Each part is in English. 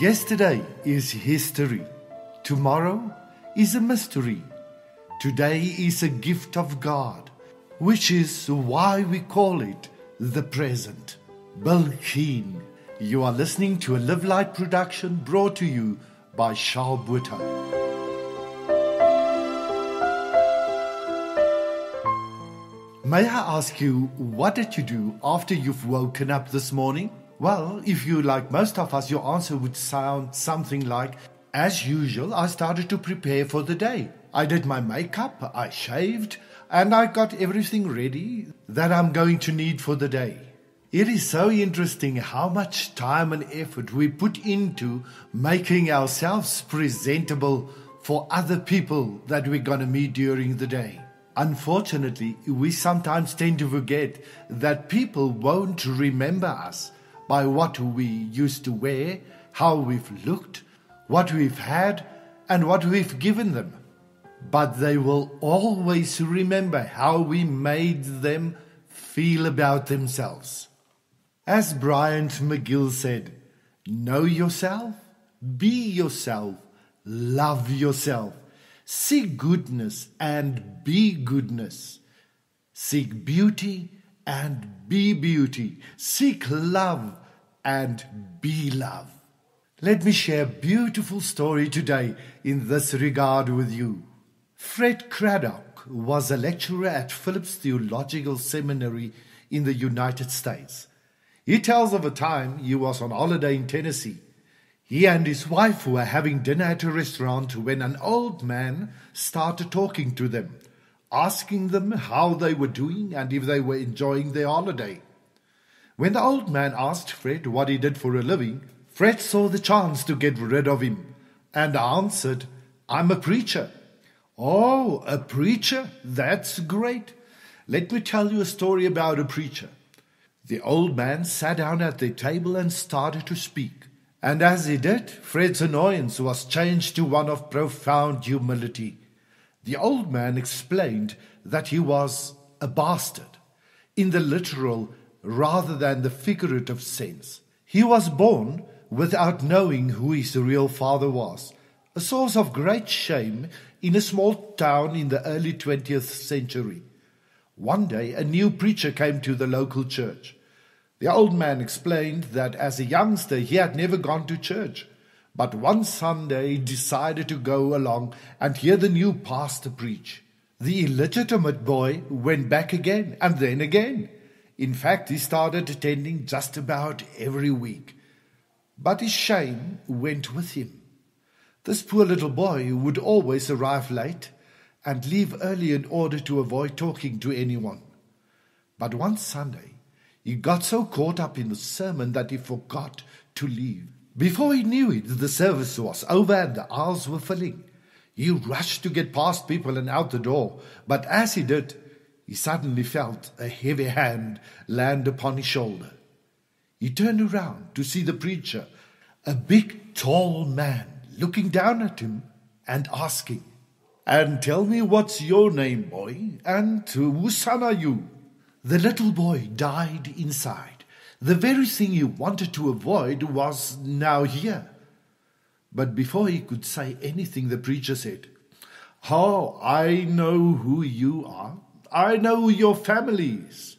Yesterday is history. Tomorrow is a mystery. Today is a gift of God, which is why we call it the present. Bill Keen. You are listening to a Live Light production brought to you by Charl Botha. May I ask you, what did you do after you've woken up this morning? Well, if you like most of us, your answer would sound something like, as usual, I started to prepare for the day. I did my makeup, I shaved, and I got everything ready that I'm going to need for the day. It is so interesting how much time and effort we put into making ourselves presentable for other people that we're going to meet during the day. Unfortunately, we sometimes tend to forget that people won't remember us by what we used to wear, how we've looked, what we've had, and what we've given them. But they will always remember how we made them feel about themselves. As Bryant McGill said, know yourself, be yourself, love yourself, seek goodness and be goodness, seek beauty and be beauty, seek love and be love. Let me share a beautiful story today in this regard with you. Fred Craddock was a lecturer at Phillips Theological Seminary in the United States. He tells of a time he was on holiday in Tennessee. He and his wife were having dinner at a restaurant when an old man started talking to them, asking them how they were doing and if they were enjoying their holiday. When the old man asked Fred what he did for a living, Fred saw the chance to get rid of him and answered, I'm a preacher. Oh, a preacher? That's great. Let me tell you a story about a preacher. The old man sat down at the table and started to speak. And as he did, Fred's annoyance was changed to one of profound humility. The old man explained that he was a bastard, in the literal rather than the figurative sense. He was born without knowing who his real father was, a source of great shame in a small town in the early 20th century. One day, a new preacher came to the local church. The old man explained that as a youngster he had never gone to church, but one Sunday decided to go along and hear the new pastor preach. The illegitimate boy went back again and then again. In fact, he started attending just about every week. But his shame went with him. This poor little boy would always arrive late and leave early in order to avoid talking to anyone. But one Sunday, he got so caught up in the sermon that he forgot to leave. Before he knew it, the service was over and the aisles were filling. He rushed to get past people and out the door, but as he did, he suddenly felt a heavy hand land upon his shoulder. He turned around to see the preacher, a big, tall man, looking down at him and asking, And tell me what's your name, boy, and whose son are you? The little boy died inside. The very thing he wanted to avoid was now here. But before he could say anything, the preacher said, Oh, I know who you are. I know who your family is.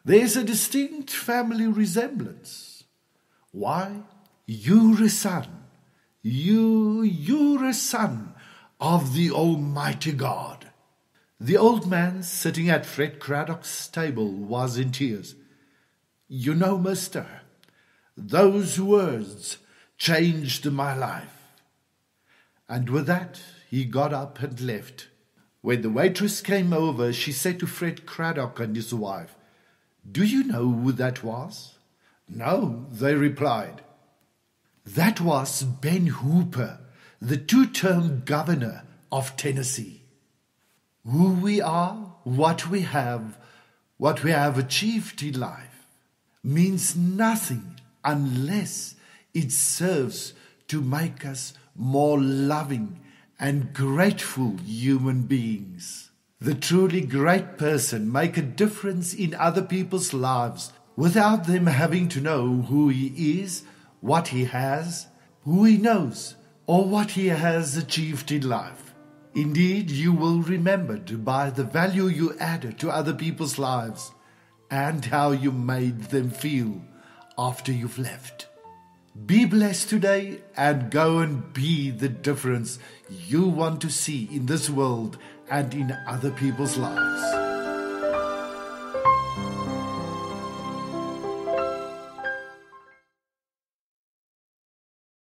There's a distinct family resemblance. Why? You're a son. You're a son of the Almighty God. The old man sitting at Fred Craddock's table was in tears. You know, mister, those words changed my life. And with that, he got up and left. When the waitress came over, she said to Fred Craddock and his wife, Do you know who that was? No, they replied. That was Ben Hooper, the two-term governor of Tennessee. Who we are, what we have achieved in life, means nothing unless it serves to make us more loving and grateful human beings. The truly great person make a difference in other people's lives without them having to know who he is, what he has, who he knows, or what he has achieved in life. Indeed, you will remember by the value you added to other people's lives and how you made them feel after you've left. Be blessed today and go and be the difference you want to see in this world and in other people's lives.